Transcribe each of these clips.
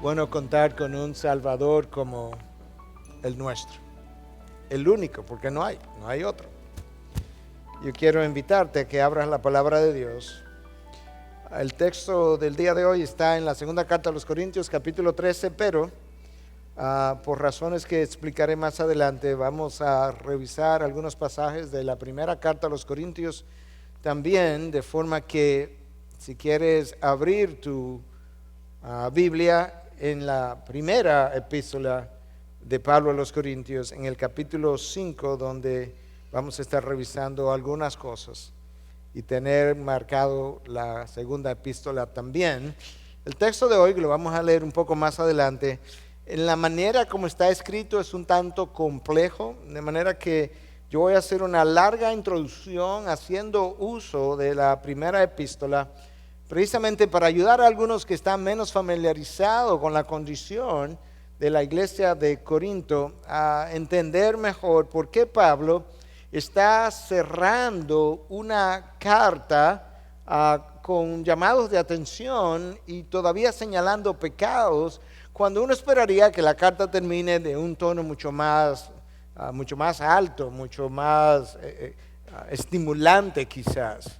bueno contar con un Salvador como el nuestro. El único, porque no hay otro. Yo quiero invitarte a que abras la palabra de Dios. El texto del día de hoy está en la segunda carta a los Corintios, capítulo 13, pero por razones que explicaré más adelante, vamos a revisar algunos pasajes de la primera carta a los Corintios también, de forma que si quieres abrir tu Biblia en la primera epístola de Pablo a los Corintios, en el capítulo 5, donde vamos a estar revisando algunas cosas y tener marcado la segunda epístola también. El texto de hoy, que lo vamos a leer un poco más adelante, en la manera como está escrito es un tanto complejo, de manera que yo voy a hacer una larga introducción haciendo uso de la primera epístola, precisamente para ayudar a algunos que están menos familiarizados con la condición de la iglesia de Corinto a entender mejor por qué Pablo está cerrando una carta con llamados de atención y todavía señalando pecados, cuando uno esperaría que la carta termine de un tono mucho más alto, mucho más estimulante quizás.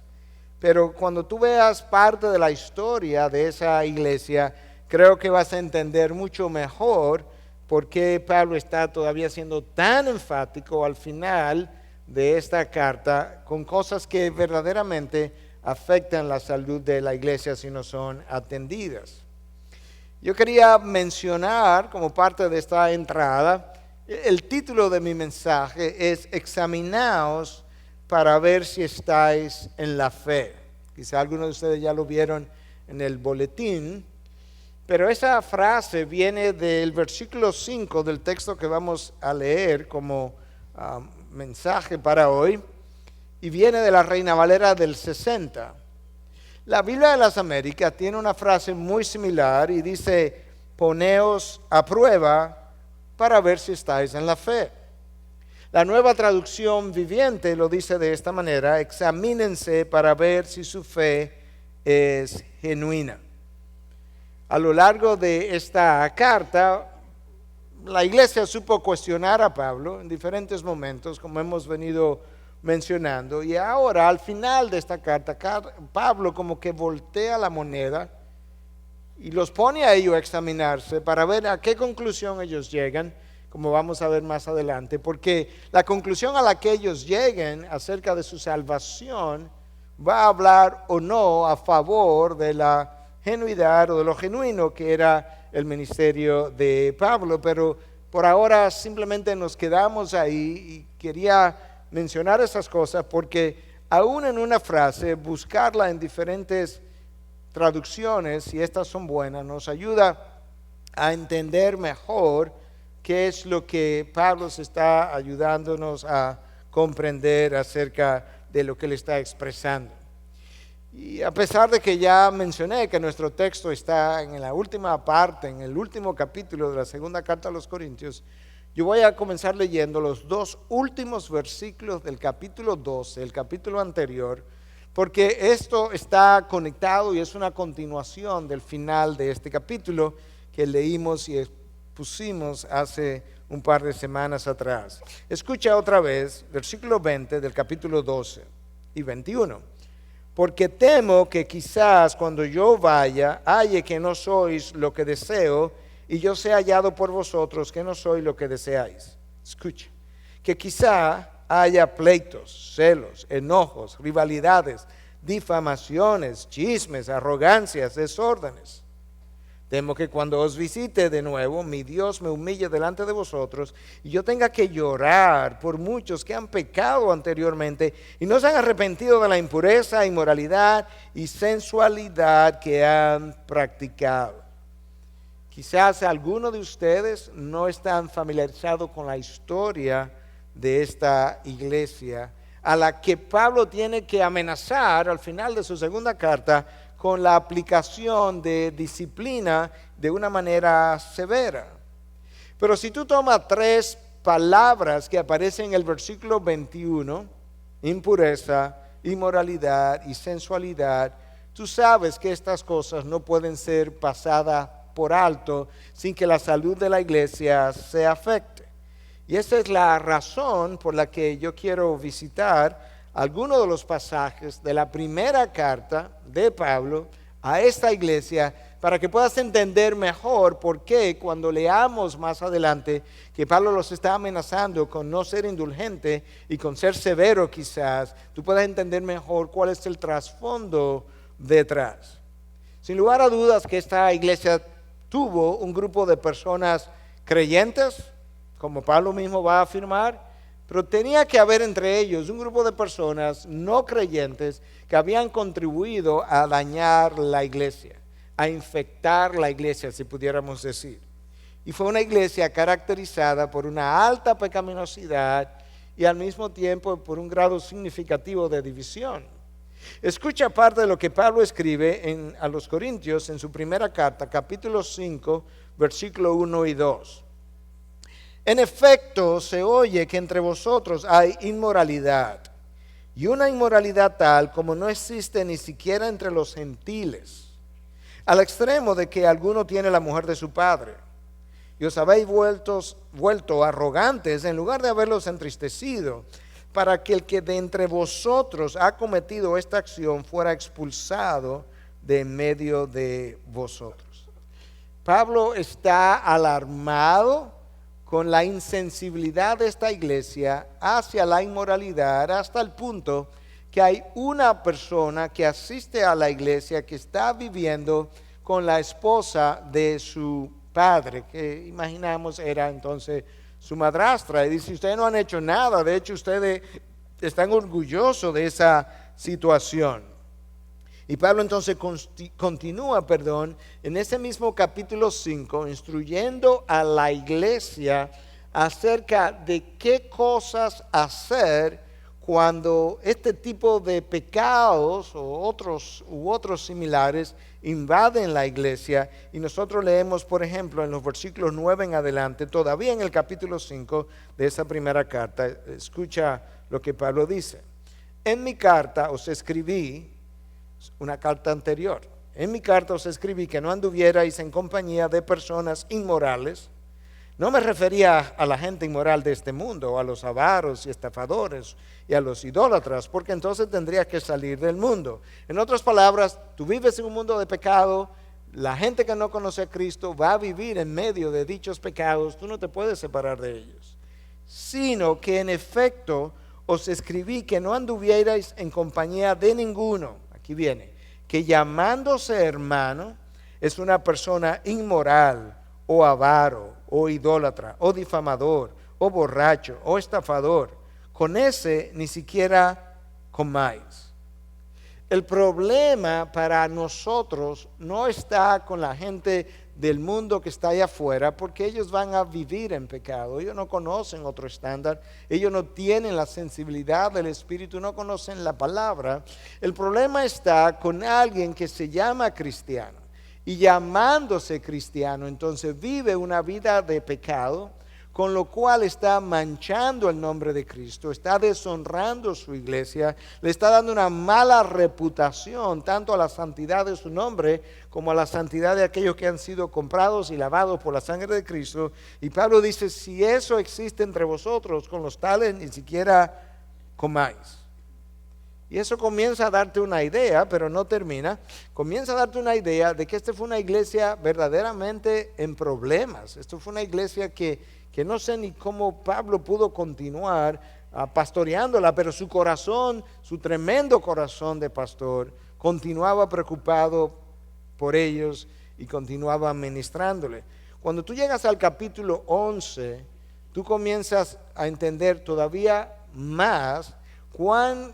Pero cuando tú veas parte de la historia de esa iglesia, creo que vas a entender mucho mejor por qué Pablo está todavía siendo tan enfático al final de esta carta con cosas que verdaderamente afectan la salud de la iglesia si no son atendidas. Yo quería mencionar como parte de esta entrada, el título de mi mensaje es Examinaos para ver si estáis en la fe. Quizá algunos de ustedes ya lo vieron en el boletín, pero esa frase viene del versículo 5 del texto que vamos a leer como mensaje para hoy, y viene de la Reina Valera del 60. La Biblia de las Américas tiene una frase muy similar y dice: poneos a prueba para ver si estáis en la fe. La Nueva Traducción Viviente lo dice de esta manera: examínense para ver si su fe es genuina. A lo largo de esta carta, la iglesia supo cuestionar a Pablo en diferentes momentos, como hemos venido mencionando, y ahora al final de esta carta, Pablo como que voltea la moneda y los pone a ellos a examinarse para ver a qué conclusión ellos llegan, como vamos a ver más adelante, porque la conclusión a la que ellos lleguen acerca de su salvación va a hablar o no a favor de la genuidad o de lo genuino que era el ministerio de Pablo. Pero por ahora simplemente nos quedamos ahí y quería mencionar esas cosas porque aún en una frase, buscarla en diferentes traducciones, si estas son buenas, nos ayuda a entender mejor qué es lo que Pablo se está ayudándonos a comprender acerca de lo que él está expresando. Y a pesar de que ya mencioné que nuestro texto está en la última parte, en el último capítulo de la segunda carta a los Corintios, yo voy a comenzar leyendo los dos últimos versículos del capítulo 12, el capítulo anterior, porque esto está conectado y es una continuación del final de este capítulo que leímos y pusimos hace un par de semanas atrás. Escucha otra vez, versículo 20 del capítulo 12 y 21. Porque temo que quizás cuando yo vaya, halle que no sois lo que deseo, y yo sea hallado por vosotros que no soy lo que deseáis. Escucha, que quizá haya pleitos, celos, enojos, rivalidades, difamaciones, chismes, arrogancias, desórdenes. Temo que cuando os visite de nuevo, mi Dios me humille delante de vosotros y yo tenga que llorar por muchos que han pecado anteriormente y no se han arrepentido de la impureza, inmoralidad y sensualidad que han practicado. Quizás algunos de ustedes no están familiarizados con la historia de esta iglesia a la que Pablo tiene que amenazar al final de su segunda carta con la aplicación de disciplina de una manera severa. Pero si tú tomas tres palabras que aparecen en el versículo 21, impureza, inmoralidad y sensualidad, tú sabes que estas cosas no pueden ser pasadas por alto sin que la salud de la iglesia se afecte. Y esa es la razón por la que yo quiero visitar algunos de los pasajes de la primera carta de Pablo a esta iglesia, para que puedas entender mejor por qué cuando leamos más adelante que Pablo los está amenazando con no ser indulgente y con ser severo quizás, tú puedas entender mejor cuál es el trasfondo detrás. Sin lugar a dudas que esta iglesia tuvo un grupo de personas creyentes, como Pablo mismo va a afirmar, pero tenía que haber entre ellos un grupo de personas no creyentes que habían contribuido a dañar la iglesia, a infectar la iglesia, si pudiéramos decir. Y fue una iglesia caracterizada por una alta pecaminosidad y al mismo tiempo por un grado significativo de división. Escucha parte de lo que Pablo escribe a los Corintios en su primera carta, capítulo 5, versículo 1 y 2. En efecto, se oye que entre vosotros hay inmoralidad, y una inmoralidad tal como no existe ni siquiera entre los gentiles, al extremo de que alguno tiene la mujer de su padre. Y os habéis vuelto arrogantes en lugar de haberlos entristecido, para que el que de entre vosotros ha cometido esta acción fuera expulsado de en medio de vosotros. Pablo está alarmado con la insensibilidad de esta iglesia hacia la inmoralidad, hasta el punto que hay una persona que asiste a la iglesia que está viviendo con la esposa de su padre, que imaginamos era entonces su madrastra. Y dice, ustedes no han hecho nada, de hecho ustedes están orgullosos de esa situación. Y Pablo entonces continúa, en ese mismo capítulo 5, instruyendo a la iglesia acerca de qué cosas hacer cuando este tipo de pecados u otros similares invaden la iglesia. Y nosotros leemos, por ejemplo, en los versículos 9 en adelante, todavía en el capítulo 5 de esa primera carta, escucha lo que Pablo dice. En mi carta os escribí, una carta anterior, en mi carta os escribí que no anduvierais en compañía de personas inmorales. No me refería a la gente inmoral de este mundo, a los avaros y estafadores y a los idólatras, porque entonces tendrías que salir del mundo. En otras palabras, tú vives en un mundo de pecado, la gente que no conoce a Cristo va a vivir en medio de dichos pecados, tú no te puedes separar de ellos. Sino que en efecto os escribí que no anduvierais en compañía de ninguno. Aquí viene, que llamándose hermano es una persona inmoral o avaro o idólatra o difamador o borracho o estafador. Con ese ni siquiera comáis. El problema para nosotros no está con la gente del mundo que está allá afuera, porque ellos van a vivir en pecado, ellos no conocen otro estándar, ellos no tienen la sensibilidad del Espíritu, no conocen la palabra. El problema está con alguien que se llama cristiano y llamándose cristiano, entonces vive una vida de pecado, con lo cual está manchando el nombre de Cristo, está deshonrando su iglesia, le está dando una mala reputación tanto a la santidad de su nombre como a la santidad de aquellos que han sido comprados y lavados por la sangre de Cristo. Y Pablo dice, si eso existe entre vosotros, con los tales ni siquiera comáis. Y eso comienza a darte una idea, pero no termina. Comienza a darte una idea de que esta fue una iglesia verdaderamente en problemas. Esto fue una iglesia que no sé ni cómo Pablo pudo continuar pastoreándola, pero su corazón, su tremendo corazón de pastor, continuaba preocupado por ellos y continuaba ministrándole. Cuando tú llegas al capítulo 11, tú comienzas a entender todavía más cuán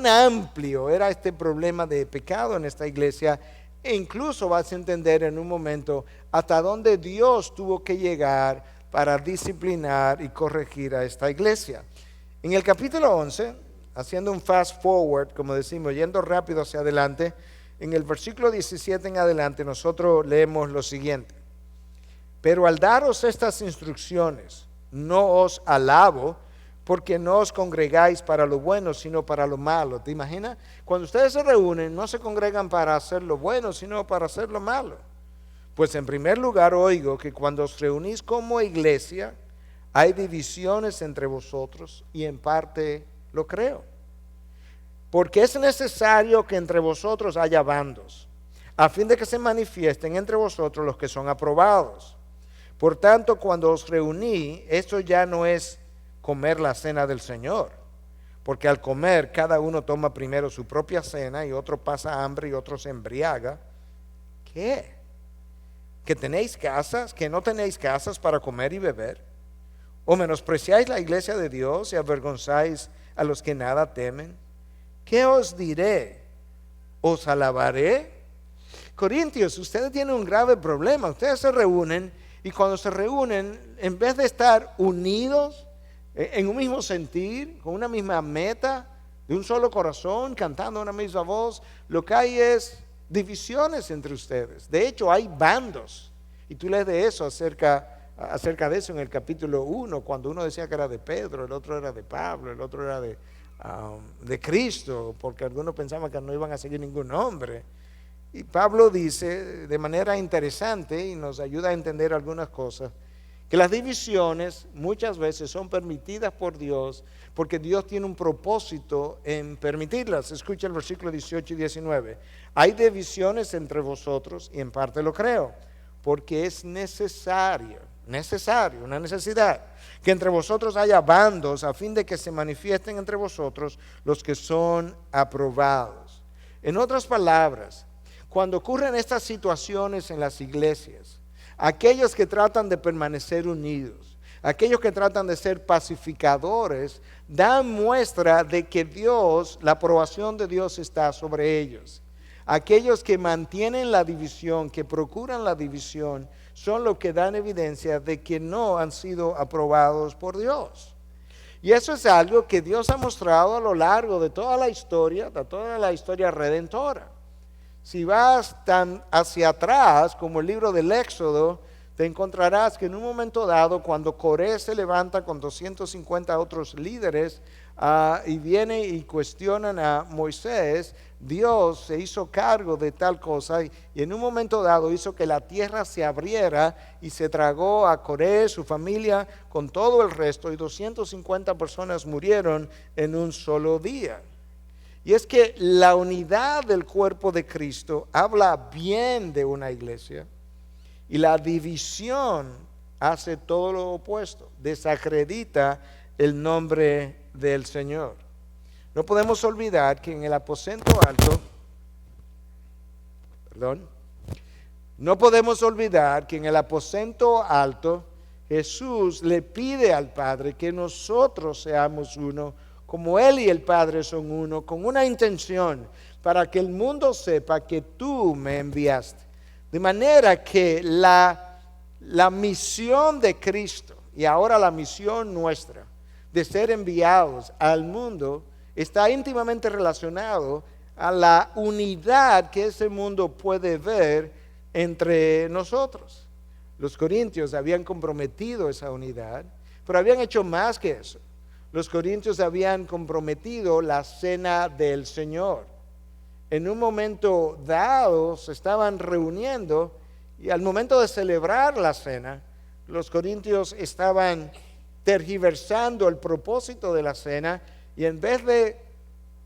amplio era este problema de pecado en esta iglesia, e incluso vas a entender en un momento hasta dónde Dios tuvo que llegar para disciplinar y corregir a esta iglesia. En el capítulo 11, haciendo un fast forward, como decimos, yendo rápido hacia adelante, en el versículo 17 en adelante nosotros leemos lo siguiente: pero al daros estas instrucciones, no os alabo, porque no os congregáis para lo bueno, sino para lo malo. ¿Te imaginas? Cuando ustedes se reúnen, no se congregan para hacer lo bueno, sino para hacer lo malo. Pues en primer lugar oigo que cuando os reunís como iglesia, hay divisiones entre vosotros, y en parte lo creo. Porque es necesario que entre vosotros haya bandos, a fin de que se manifiesten entre vosotros los que son aprobados. Por tanto, cuando os reuní, esto ya no es comer la cena del Señor, porque al comer cada uno toma primero su propia cena y otro pasa hambre y otro se embriaga. ¿Qué? ¿Que tenéis casas, que no tenéis casas para comer y beber? ¿O menospreciáis la iglesia de Dios y avergonzáis a los que nada temen? ¿Qué os diré? ¿Os alabaré? Corintios, ustedes tienen un grave problema. Ustedes se reúnen y cuando se reúnen, en vez de estar unidos en un mismo sentir, con una misma meta, de un solo corazón, cantando una misma voz, lo que hay es divisiones entre ustedes. De hecho, hay bandos. Y tú lees de eso acerca de eso en el capítulo 1, cuando uno decía que era de Pedro, el otro era de Pablo, el otro era de Cristo, porque algunos pensaban que no iban a seguir ningún nombre. Y Pablo dice de manera interesante y nos ayuda a entender algunas cosas, que las divisiones muchas veces son permitidas por Dios porque Dios tiene un propósito en permitirlas. Escucha el versículo 18 y 19. Hay divisiones entre vosotros, y en parte lo creo, porque es necesario, una necesidad, que entre vosotros haya bandos a fin de que se manifiesten entre vosotros los que son aprobados. En otras palabras, cuando ocurren estas situaciones en las iglesias, aquellos que tratan de permanecer unidos, aquellos que tratan de ser pacificadores, dan muestra de que Dios, la aprobación de Dios está sobre ellos. Aquellos que mantienen la división, que procuran la división, son los que dan evidencia de que no han sido aprobados por Dios. Y eso es algo que Dios ha mostrado a lo largo de toda la historia redentora. Si vas tan hacia atrás como el libro del Éxodo, te encontrarás que en un momento dado, cuando Coré se levanta con 250 otros líderes y viene y cuestionan a Moisés, Dios se hizo cargo de tal cosa y en un momento dado hizo que la tierra se abriera y se tragó a Coré, su familia, con todo el resto, y 250 personas murieron en un solo día. Y es que la unidad del cuerpo de Cristo habla bien de una iglesia, y la división hace todo lo opuesto, desacredita el nombre del Señor. No podemos olvidar que en el aposento alto, Jesús le pide al Padre que nosotros seamos uno, como Él y el Padre son uno, con una intención, para que el mundo sepa que tú me enviaste. De manera que la misión de Cristo, y ahora la misión nuestra, de ser enviados al mundo, está íntimamente relacionado a la unidad que ese mundo puede ver entre nosotros. Los corintios habían comprometido esa unidad, pero habían hecho más que eso. Los corintios habían comprometido la cena del Señor. En un momento dado se estaban reuniendo y al momento de celebrar la cena, los corintios estaban tergiversando el propósito de la cena y en vez de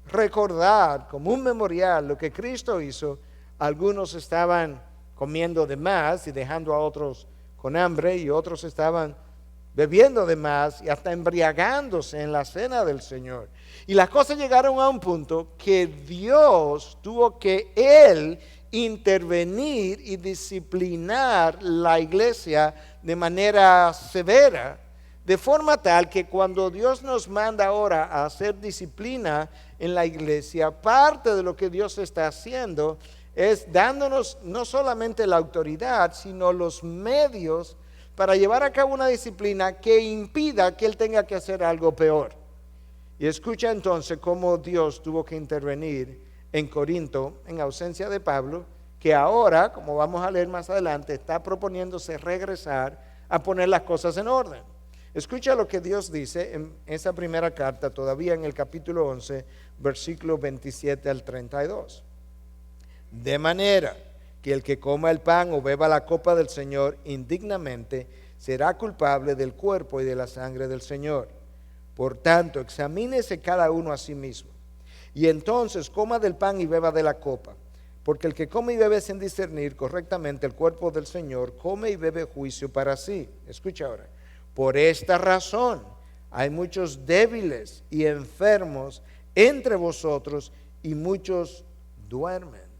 recordar como un memorial lo que Cristo hizo, algunos estaban comiendo de más y dejando a otros con hambre, y otros estaban bebiendo de más y hasta embriagándose en la cena del Señor. Y las cosas llegaron a un punto que Dios tuvo que Él intervenir y disciplinar la iglesia de manera severa, de forma tal que cuando Dios nos manda ahora a hacer disciplina en la iglesia, parte de lo que Dios está haciendo es dándonos no solamente la autoridad, sino los medios para llevar a cabo una disciplina que impida que Él tenga que hacer algo peor. Y escucha entonces cómo Dios tuvo que intervenir en Corinto en ausencia de Pablo, que ahora, como vamos a leer más adelante, está proponiéndose regresar a poner las cosas en orden. Escucha lo que Dios dice en esa primera carta, todavía en el capítulo 11, versículo 27 al 32. De manera que el que coma el pan o beba la copa del Señor indignamente será culpable del cuerpo y de la sangre del Señor. Por tanto, examínese cada uno a sí mismo, y entonces coma del pan y beba de la copa. Porque el que come y bebe sin discernir correctamente el cuerpo del Señor, come y bebe juicio para sí. Escucha ahora. Por esta razón hay muchos débiles y enfermos entre vosotros, y muchos duermen.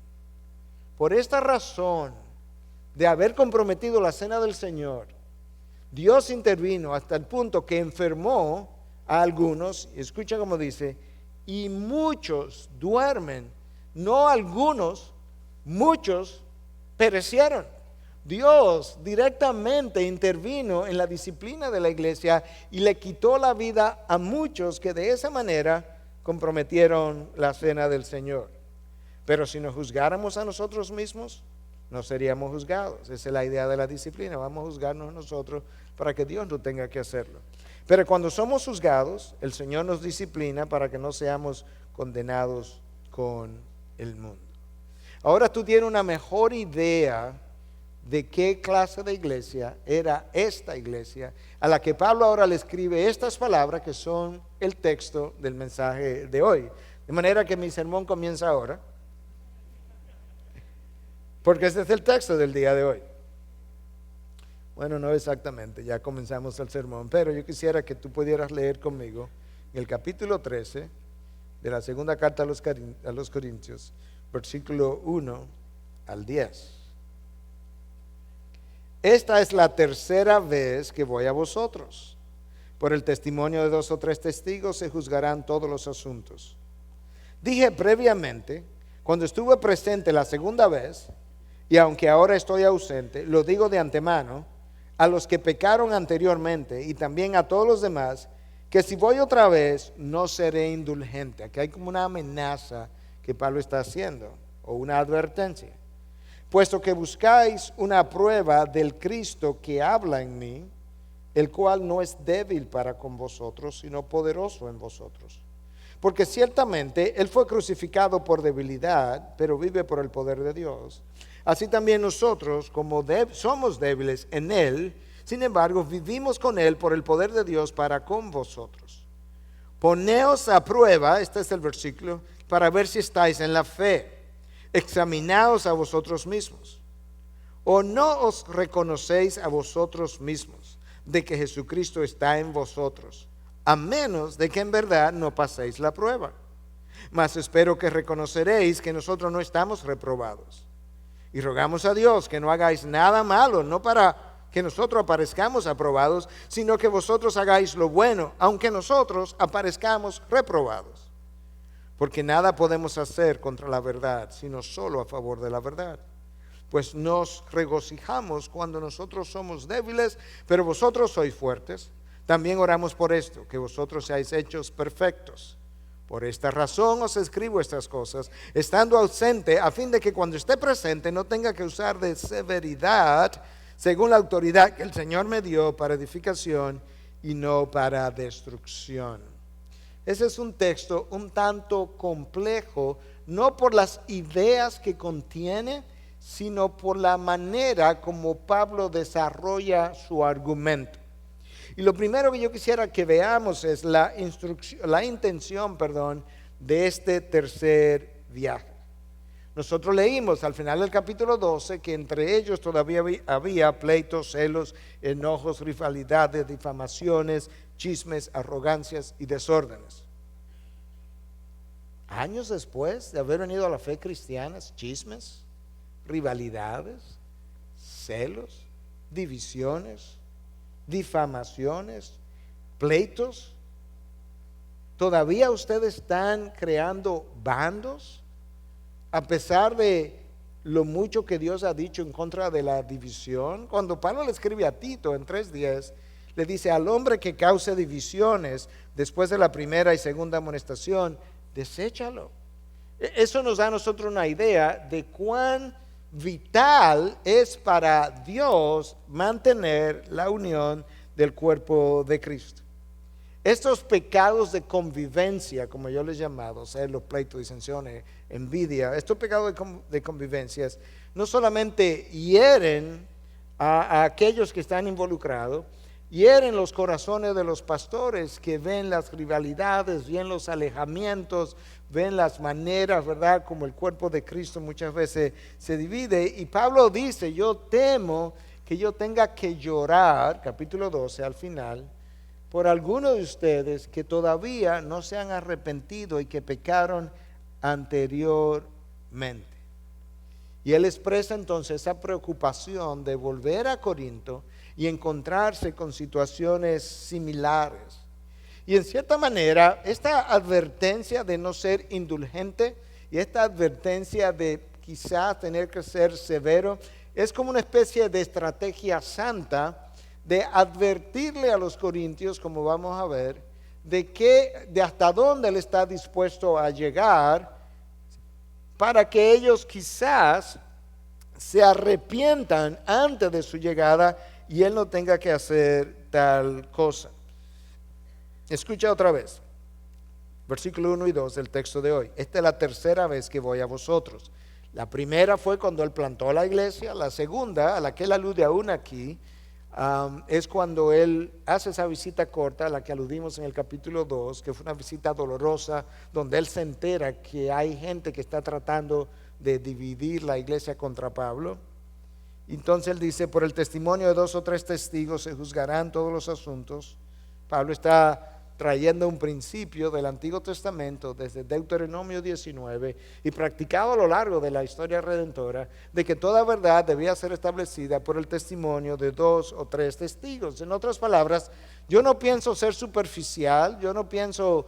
Por esta razón de haber comprometido la cena del Señor, Dios intervino hasta el punto que enfermó a algunos, y escucha cómo dice, y muchos duermen, no algunos, muchos perecieron. Dios directamente intervino en la disciplina de la iglesia y le quitó la vida a muchos que de esa manera comprometieron la cena del Señor. Pero si nos juzgáramos a nosotros mismos, no seríamos juzgados. Esa es la idea de la disciplina. Vamos a juzgarnos nosotros para que Dios no tenga que hacerlo. Pero cuando somos juzgados, el Señor nos disciplina para que no seamos condenados con el mundo. Ahora tú tienes una mejor idea de qué clase de iglesia era esta iglesia a la que Pablo ahora le escribe estas palabras que son el texto del mensaje de hoy. De manera que mi sermón comienza ahora, porque este es el texto del día de hoy. Bueno, no exactamente, ya comenzamos el sermón, pero yo quisiera que tú pudieras leer conmigo en el capítulo 13 de la segunda carta a los Corintios, versículo 1 al 10. Esta es la tercera vez que voy a vosotros. Por el testimonio de 2 o 3 testigos se juzgarán todos los asuntos. Dije previamente, cuando estuve presente la segunda vez, y aunque ahora estoy ausente, lo digo de antemano, a los que pecaron anteriormente y también a todos los demás, que si voy otra vez no seré indulgente. Aquí hay como una amenaza que Pablo está haciendo, o una advertencia. Puesto que buscáis una prueba del Cristo que habla en mí, el cual no es débil para con vosotros, sino poderoso en vosotros. Porque ciertamente Él fue crucificado por debilidad, pero vive por el poder de Dios. Así también nosotros, como somos débiles en Él, sin embargo vivimos con Él por el poder de Dios para con vosotros. Poneos a prueba, este es el versículo, para ver si estáis en la fe. Examinaos a vosotros mismos. ¿O no os reconocéis a vosotros mismos de que Jesucristo está en vosotros, a menos de que en verdad no paséis la prueba? Mas espero que reconoceréis que nosotros no estamos reprobados. Y rogamos a Dios que no hagáis nada malo, no para que nosotros aparezcamos aprobados, sino que vosotros hagáis lo bueno, aunque nosotros aparezcamos reprobados. Porque nada podemos hacer contra la verdad, sino solo a favor de la verdad. Pues nos regocijamos cuando nosotros somos débiles, pero vosotros sois fuertes. También oramos por esto, que vosotros seáis hechos perfectos. Por esta razón os escribo estas cosas, estando ausente, a fin de que cuando esté presente no tenga que usar de severidad, según la autoridad que el Señor me dio para edificación y no para destrucción. Ese es un texto un tanto complejo, no por las ideas que contiene, sino por la manera como Pablo desarrolla su argumento. Y lo primero que yo quisiera que veamos es la intención de este tercer viaje. Nosotros leímos al final del capítulo 12 que entre ellos todavía había pleitos, celos, enojos, rivalidades, difamaciones, chismes, arrogancias y desórdenes. Años después de haber venido a la fe cristiana, chismes, rivalidades, celos, divisiones, difamaciones, pleitos. ¿Todavía ustedes están creando bandos? A pesar de lo mucho que Dios ha dicho en contra de la división. Cuando Pablo le escribe a Tito en 3:10, le dice: al hombre que cause divisiones después de la primera y segunda amonestación, deséchalo. Eso nos da a nosotros una idea de cuán vital es para Dios mantener la unión del cuerpo de Cristo. Estos pecados de convivencia, como yo les he llamado, celos, pleitos, disensiones, envidia, estos pecados de convivencias no solamente hieren a aquellos que están involucrados, hieren los corazones de los pastores que ven las rivalidades, ven los alejamientos, ven las maneras, ¿verdad? Como el cuerpo de Cristo muchas veces se divide. Y Pablo dice, yo temo que yo tenga que llorar, capítulo 12 al final, por algunos de ustedes que todavía no se han arrepentido y que pecaron anteriormente. Y él expresa entonces esa preocupación de volver a Corinto y encontrarse con situaciones similares. Y en cierta manera, esta advertencia de no ser indulgente y esta advertencia de quizás tener que ser severo, es como una especie de estrategia santa de advertirle a los corintios, como vamos a ver, de hasta dónde él está dispuesto a llegar para que ellos quizás se arrepientan antes de su llegada y él no tenga que hacer tal cosa. Escucha otra vez, versículo 1 y 2 del texto de hoy. Esta es la tercera vez que voy a vosotros. La primera fue cuando él plantó la iglesia. La segunda, a la que él alude aún aquí, es cuando él hace esa visita corta a la que aludimos en el capítulo 2, que fue una visita dolorosa, donde él se entera que hay gente que está tratando de dividir la iglesia contra Pablo. Entonces él dice, por el testimonio de 2 o 3 testigos se juzgarán todos los asuntos. Pablo está trayendo un principio del Antiguo Testamento desde Deuteronomio 19 y practicado a lo largo de la historia redentora, de que toda verdad debía ser establecida por el testimonio de 2 o 3 testigos. En otras palabras, yo no pienso ser superficial, yo no pienso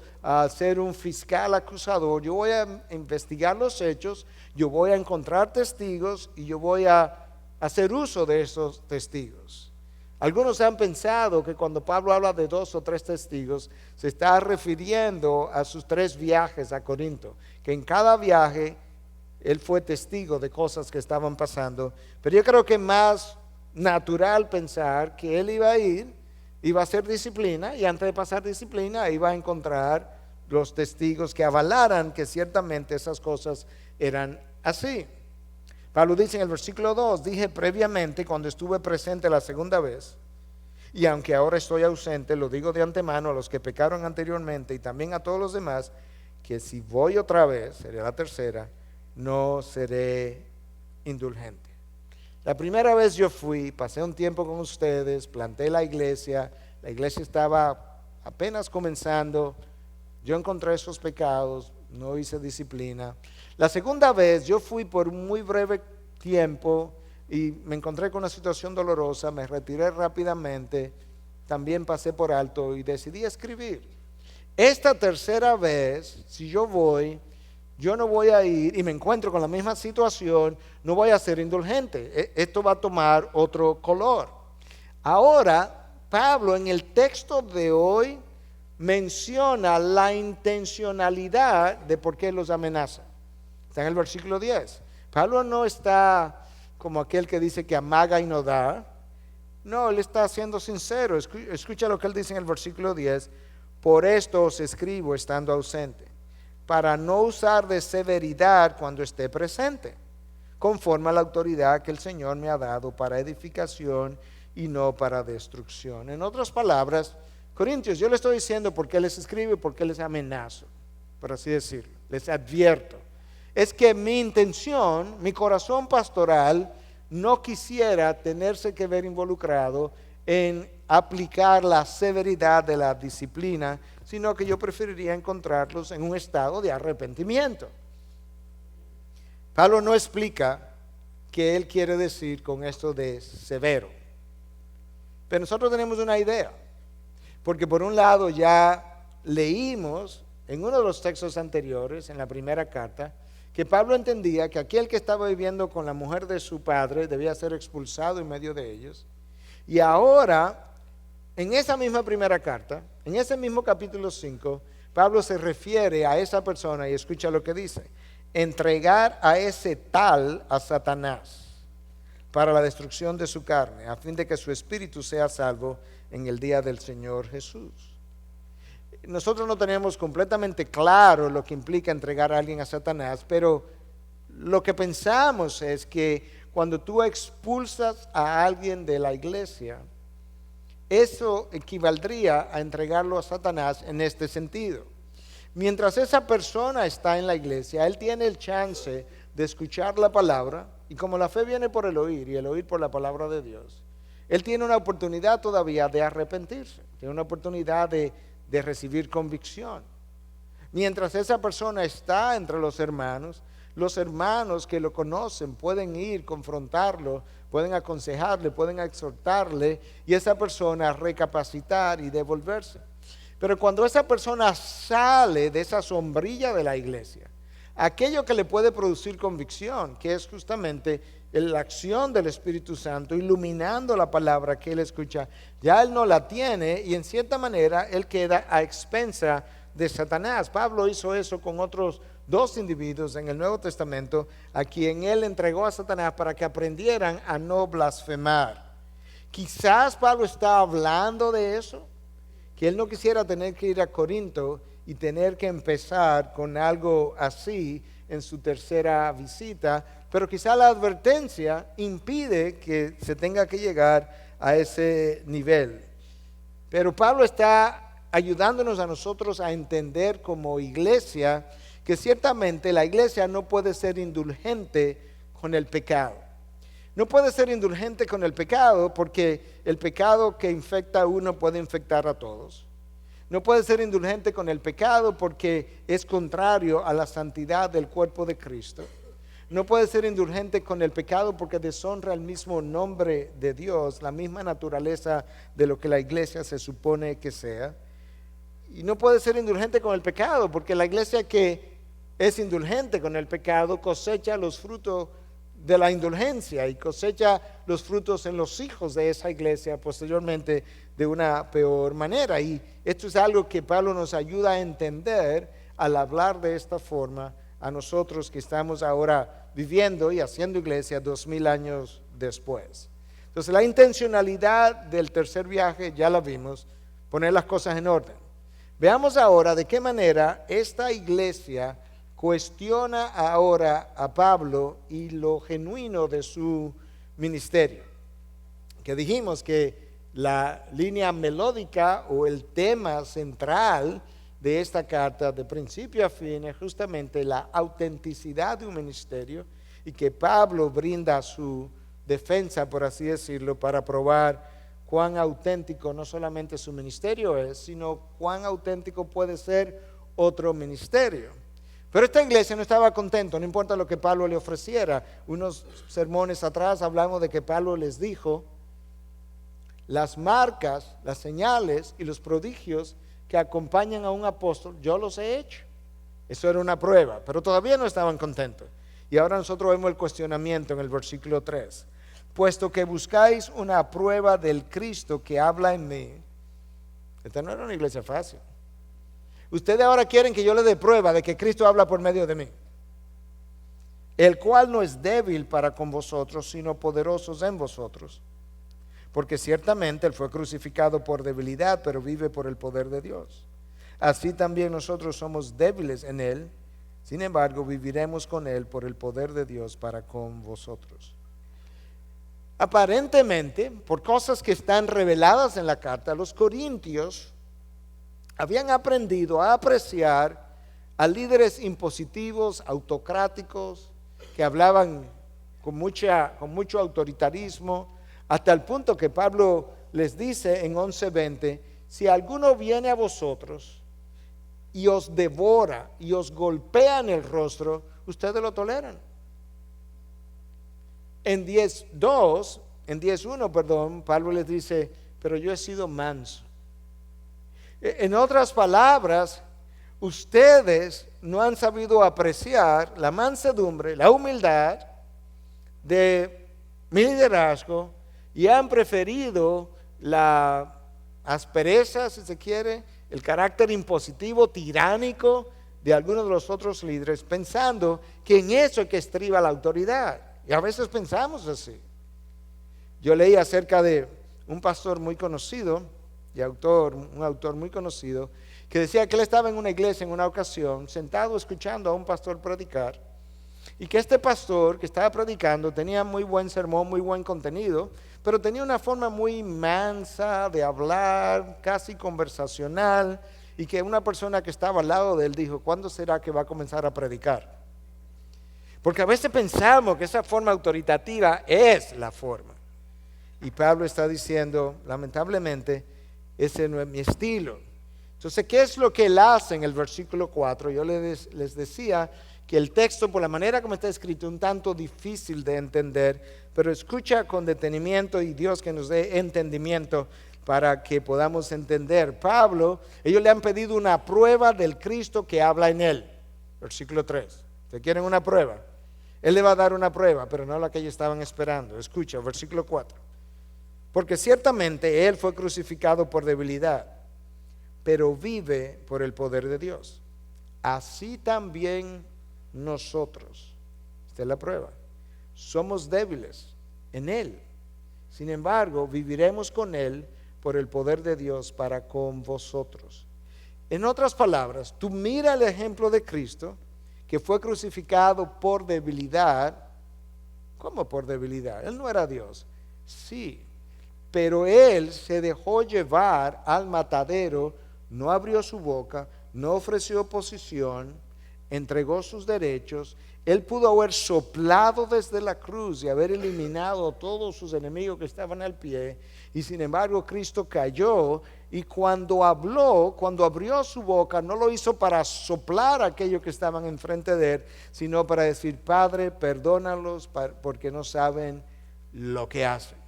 ser un fiscal acusador, yo voy a investigar los hechos, yo voy a encontrar testigos y yo voy a hacer uso de esos testigos. Algunos han pensado que cuando Pablo habla de 2 o 3 testigos, se está refiriendo a sus 3 viajes a Corinto, que en cada viaje él fue testigo de cosas que estaban pasando. Pero yo creo que es más natural pensar que él iba a ir, iba a hacer disciplina, y antes de pasar disciplina iba a encontrar los testigos que avalaran que ciertamente esas cosas eran así. Pablo dice en el versículo 2, dije previamente cuando estuve presente la segunda vez, y aunque ahora estoy ausente, lo digo de antemano a los que pecaron anteriormente y también a todos los demás, que si voy otra vez, sería la tercera, no seré indulgente. La primera vez yo fui, pasé un tiempo con ustedes, planté la iglesia estaba apenas comenzando, yo encontré esos pecados, no hice disciplina. La segunda vez yo fui por un muy breve tiempo y me encontré con una situación dolorosa, me retiré rápidamente, también pasé por alto y decidí escribir. Esta tercera vez, si yo voy, yo no voy a ir y me encuentro con la misma situación, no voy a ser indulgente, esto va a tomar otro color. Ahora, Pablo en el texto de hoy menciona la intencionalidad de por qué los amenaza. Está en el versículo 10. Pablo no está como aquel que dice que amaga y no da. No, él está siendo sincero. Escucha lo que él dice en el versículo 10. Por esto os escribo estando ausente, para no usar de severidad cuando esté presente, conforme a la autoridad que el Señor me ha dado para edificación y no para destrucción. En otras palabras, Corintios, yo les estoy diciendo por qué les escribo y por qué les amenazo, por así decirlo, les advierto. Es que mi intención, mi corazón pastoral, no quisiera tenerse que ver involucrado en aplicar la severidad de la disciplina, sino que yo preferiría encontrarlos en un estado de arrepentimiento. Pablo no explica qué él quiere decir con esto de severo, pero nosotros tenemos una idea. Porque por un lado ya leímos en uno de los textos anteriores, en la primera carta, que Pablo entendía que aquel que estaba viviendo con la mujer de su padre debía ser expulsado en medio de ellos. Y ahora, en esa misma primera carta, en ese mismo capítulo 5, Pablo se refiere a esa persona y escucha lo que dice: entregar a ese tal a Satanás para la destrucción de su carne, a fin de que su espíritu sea salvo en el día del Señor Jesús. nosotros no tenemos completamente claro lo que implica entregar a alguien a Satanás, pero lo que pensamos es que cuando tú expulsas a alguien de la iglesia, eso equivaldría a entregarlo a Satanás en este sentido. Mientras esa persona está en la iglesia, él tiene el chance de escuchar la palabra, y como la fe viene por el oír y el oír por la palabra de Dios, él tiene una oportunidad todavía de arrepentirse, tiene una oportunidad de recibir convicción. Mientras esa persona está entre los hermanos que lo conocen pueden ir, confrontarlo, pueden aconsejarle, pueden exhortarle, y esa persona recapacitar y devolverse. Pero cuando esa persona sale de esa sombrilla de la iglesia, aquello que le puede producir convicción, que es justamente la acción del Espíritu Santo iluminando la palabra que él escucha, ya él no la tiene, y en cierta manera él queda a expensa de Satanás. Pablo hizo eso con otros 2 individuos en el Nuevo Testamento, a quien él entregó a Satanás para que aprendieran a no blasfemar. Quizás Pablo está hablando de eso, que él no quisiera tener que ir a Corinto y tener que empezar con algo así en su tercera visita, pero quizá la advertencia impide que se tenga que llegar a ese nivel. Pero Pablo está ayudándonos a nosotros a entender como iglesia que ciertamente la iglesia no puede ser indulgente con el pecado. No puede ser indulgente con el pecado porque el pecado que infecta a uno puede infectar a todos. No puede ser indulgente con el pecado porque es contrario a la santidad del cuerpo de Cristo. No puede ser indulgente con el pecado porque deshonra el mismo nombre de Dios, la misma naturaleza de lo que la iglesia se supone que sea. Y no puede ser indulgente con el pecado porque la iglesia que es indulgente con el pecado cosecha los frutos de la indulgencia y cosecha los frutos en los hijos de esa iglesia posteriormente de una peor manera. Y esto es algo que Pablo nos ayuda a entender al hablar de esta forma a nosotros que estamos ahora viviendo y haciendo iglesia 2000 años después. Entonces la intencionalidad del tercer viaje ya la vimos, poner las cosas en orden. Veamos ahora de qué manera esta iglesia cuestiona ahora a Pablo y lo genuino de su ministerio. Que dijimos que la línea melódica o el tema central de esta carta de principio a fin es justamente la autenticidad de un ministerio y que Pablo brinda su defensa, por así decirlo, para probar cuán auténtico no solamente su ministerio es, sino cuán auténtico puede ser otro ministerio. Pero esta iglesia no estaba contento, no importa lo que Pablo le ofreciera. Unos sermones atrás hablamos de que Pablo les dijo: las marcas, las señales y los prodigios que acompañan a un apóstol, yo los he hecho. Eso era una prueba, pero todavía no estaban contentos. Y ahora nosotros vemos el cuestionamiento en el versículo 3. Puesto que buscáis una prueba del Cristo que habla en mí. Esta no era una iglesia fácil. Ustedes ahora quieren que yo le dé prueba de que Cristo habla por medio de mí, el cual no es débil para con vosotros, sino poderosos en vosotros. Porque ciertamente Él fue crucificado por debilidad, pero vive por el poder de Dios. Así también nosotros somos débiles en Él, sin embargo viviremos con Él por el poder de Dios para con vosotros. Aparentemente, por cosas que están reveladas en la carta, los corintios habían aprendido a apreciar a líderes impositivos, autocráticos, que hablaban con mucho autoritarismo, hasta el punto que Pablo les dice en 11:20, si alguno viene a vosotros y os devora y os golpea en el rostro, ustedes lo toleran. En 10:1, Pablo les dice, pero yo he sido manso. En otras palabras, ustedes no han sabido apreciar la mansedumbre, la humildad de mi liderazgo y han preferido la aspereza, si se quiere, el carácter impositivo, tiránico de algunos de los otros líderes, pensando que en eso es que estriba la autoridad. Y a veces pensamos así. Yo leí acerca de un pastor muy conocido y un autor muy conocido, que decía que él estaba en una iglesia en una ocasión, sentado escuchando a un pastor predicar, y que este pastor que estaba predicando tenía muy buen sermón, muy buen contenido, pero tenía una forma muy mansa de hablar, casi conversacional, y que una persona que estaba al lado de él dijo: ¿cuándo será que va a comenzar a predicar? Porque a veces pensamos que esa forma autoritativa es la forma. Y Pablo está diciendo, lamentablemente, ese no es mi estilo. Entonces, ¿qué es lo que él hace en el versículo 4? Yo les decía que el texto, por la manera como está escrito, es un tanto difícil de entender, pero escucha con detenimiento y Dios que nos dé entendimiento para que podamos entender. Pablo, ellos le han pedido una prueba del Cristo que habla en él. Versículo 3. ¿Te quieren una prueba? Él le va a dar una prueba, pero no la que ellos estaban esperando. Escucha, versículo 4. Porque ciertamente Él fue crucificado por debilidad, pero vive por el poder de Dios. Así también nosotros, esta es la prueba, somos débiles en Él. Sin embargo, viviremos con Él por el poder de Dios para con vosotros. En otras palabras, tú mira el ejemplo de Cristo, que fue crucificado por debilidad. ¿Cómo por debilidad? Él no era Dios. Sí, pero Él se dejó llevar al matadero, no abrió su boca, no ofreció oposición, entregó sus derechos. Él pudo haber soplado desde la cruz y haber eliminado a todos sus enemigos que estaban al pie, y sin embargo Cristo cayó, y cuando habló, cuando abrió su boca, no lo hizo para soplar a aquellos que estaban enfrente de Él, sino para decir: Padre, perdónalos porque no saben lo que hacen.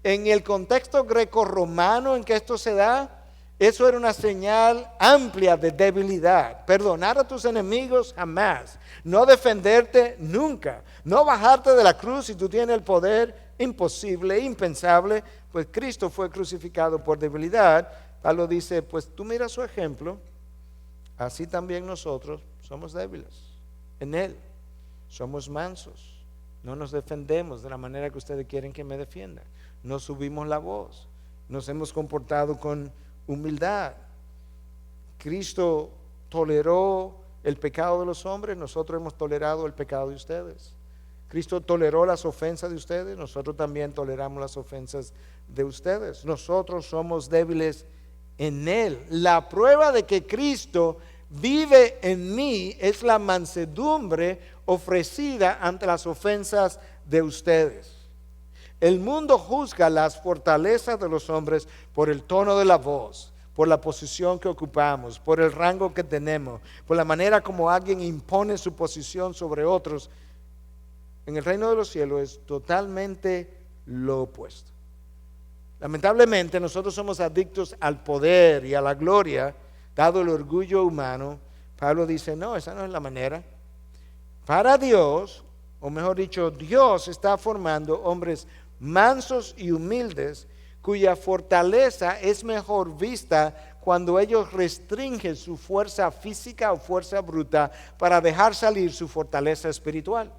En el contexto greco-romano en que esto se da, eso era una señal amplia de debilidad. Perdonar a tus enemigos jamás. No defenderte nunca. No bajarte de la cruz si tú tienes el poder. Imposible, impensable. Pues Cristo fue crucificado por debilidad. Pablo dice: pues tú mira su ejemplo. Así también nosotros somos débiles en Él. Somos mansos. No nos defendemos de la manera que ustedes quieren que me defiendan. No subimos la voz. Nos hemos comportado con humildad. Cristo toleró el pecado de los hombres, nosotros hemos tolerado el pecado de ustedes. Cristo toleró las ofensas de ustedes, nosotros también toleramos las ofensas de ustedes. Nosotros somos débiles en Él. La prueba de que Cristo vive en mí es la mansedumbre ofrecida ante las ofensas de ustedes. El mundo juzga las fortalezas de los hombres por el tono de la voz, por la posición que ocupamos, por el rango que tenemos, por la manera como alguien impone su posición sobre otros. En el reino de los cielos es totalmente lo opuesto. Lamentablemente nosotros somos adictos al poder y a la gloria, dado el orgullo humano. Pablo dice: no, esa no es la manera. Para Dios, o mejor dicho, Dios está formando hombres mansos y humildes, cuya fortaleza es mejor vista cuando ellos restringen su fuerza física o fuerza bruta para dejar salir su fortaleza espiritual.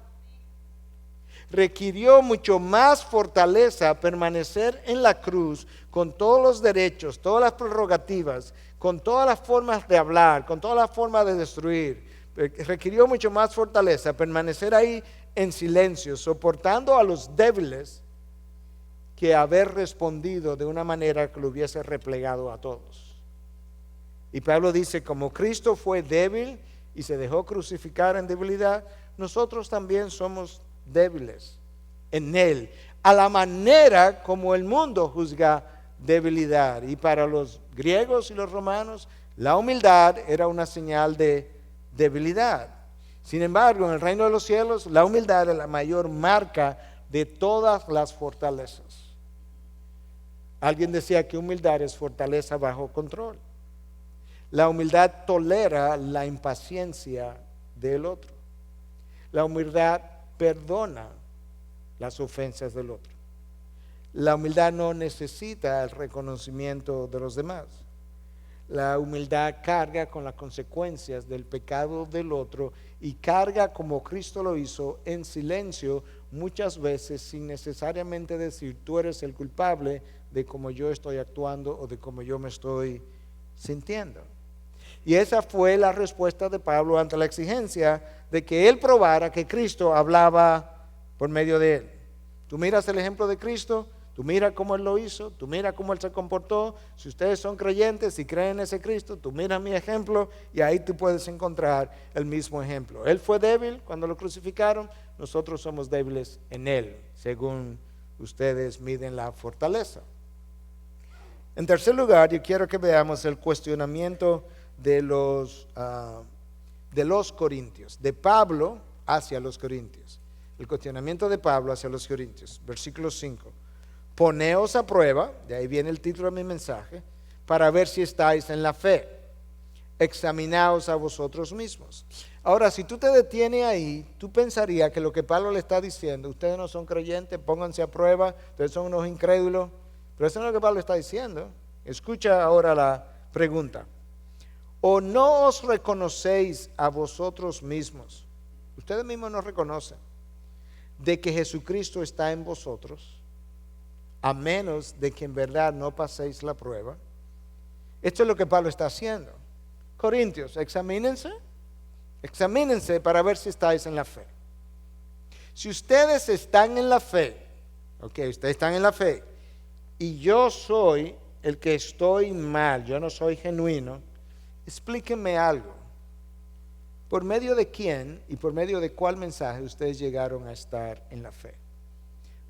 Requirió mucho más fortaleza permanecer en la cruz con todos los derechos, todas las prerrogativas, con todas las formas de hablar, con todas las formas de destruir. Requirió mucho más fortaleza permanecer ahí en silencio, soportando a los débiles, que haber respondido de una manera que lo hubiese replegado a todos. Y Pablo dice: como Cristo fue débil y se dejó crucificar en debilidad, nosotros también somos débiles en Él, a la manera como el mundo juzga debilidad. Y para los griegos y los romanos, la humildad era una señal de debilidad. Sin embargo, en el reino de los cielos, la humildad es la mayor marca de todas las fortalezas. Alguien decía que humildad es fortaleza bajo control. La humildad tolera la impaciencia del otro. La humildad perdona las ofensas del otro. La humildad no necesita el reconocimiento de los demás. La humildad carga con las consecuencias del pecado del otro y carga como Cristo lo hizo en silencio, muchas veces sin necesariamente decir: tú eres el culpable de cómo yo estoy actuando o de cómo yo me estoy sintiendo. Y esa fue la respuesta de Pablo ante la exigencia de que él probara que Cristo hablaba por medio de él. Tú miras el ejemplo de Cristo, tú miras cómo Él lo hizo, tú miras cómo Él se comportó. Si ustedes son creyentes y creen en ese Cristo, tú miras mi ejemplo y ahí tú puedes encontrar el mismo ejemplo. Él fue débil cuando lo crucificaron, nosotros somos débiles en Él, según ustedes miden la fortaleza. En tercer lugar, yo quiero que veamos el cuestionamiento de los corintios, de Pablo hacia los corintios. El cuestionamiento de Pablo hacia los corintios, versículo 5. Poneos a prueba, de ahí viene el título de mi mensaje, para ver si estáis en la fe. Examinaos a vosotros mismos. Ahora, si tú te detienes ahí, tú pensarías que lo que Pablo le está diciendo, ustedes no son creyentes, pónganse a prueba, ustedes son unos incrédulos. Pero eso no es lo que Pablo está diciendo. Escucha ahora la pregunta. ¿O no os reconocéis a vosotros mismos? Ustedes mismos no reconocen de que Jesucristo está en vosotros, a menos de que en verdad no paséis la prueba. Esto es lo que Pablo está haciendo. Corintios, examínense para ver si estáis en la fe. Si ustedes están en la fe, ustedes están en la fe, y yo soy el que estoy mal, yo no soy genuino, explíquenme algo. ¿Por medio de quién y por medio de cuál mensaje ustedes llegaron a estar en la fe?